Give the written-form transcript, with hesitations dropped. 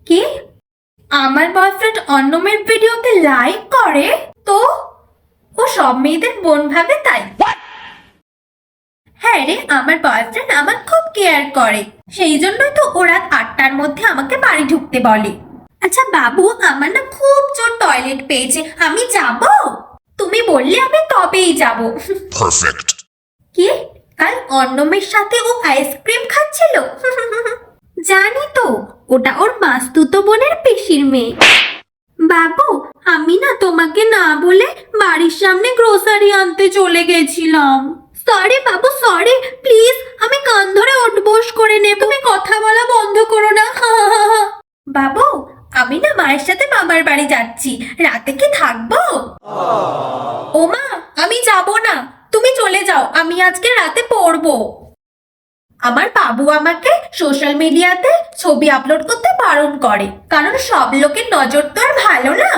কি? আমার বয়ফ্রেন্ড অন্য মেয়ের ভিডিওতে লাইক করে? তো ও সব মেয়েদের বোন ভাবে তাই? হ্যাঁ রে, আমার বয়ফ্রেন্ড আমার খুব কেয়ার করে, সেই জন্যই তো ও রাত 8টার মধ্যে আমাকে বাড়ি ঢুকতে বলে। আচ্ছা বাবু, আমার না খুব জোর টয়লেট পেয়েছে, আমি যাব? তুমি বললে আমি তবেই যাব। Perfect. কি? কাল অন্নমের সাথে ও আইসক্রিম খাচ্ছিল? জানি তো, ওটা ওর মাস্তুতো বোনের পিসির মেয়ে। বাবু, আমি না তোমাকে না বলে বাড়ির সামনে গ্রোসারি আনতে চলে গেছিলাম। সরি বাবু, সরি, প্লিজ আমি কান ধরে ওঠবোস করে নেব, তুমি কথা বলা বন্ধ করো না। বাবু, আমি না মায়ের সাথে মামার বাড়ি যাচ্ছি, রাতে কি থাকবো? ওমা, আমি যাব না, তুমি চলে যাও, আমি আজকে রাতে পড়বো। আমার বাবু আমাকে সোশ্যাল মিডিয়াতে ছবি আপলোড করতে বারণ করে, কারণ সব লোকের নজর তো আর ভালো না।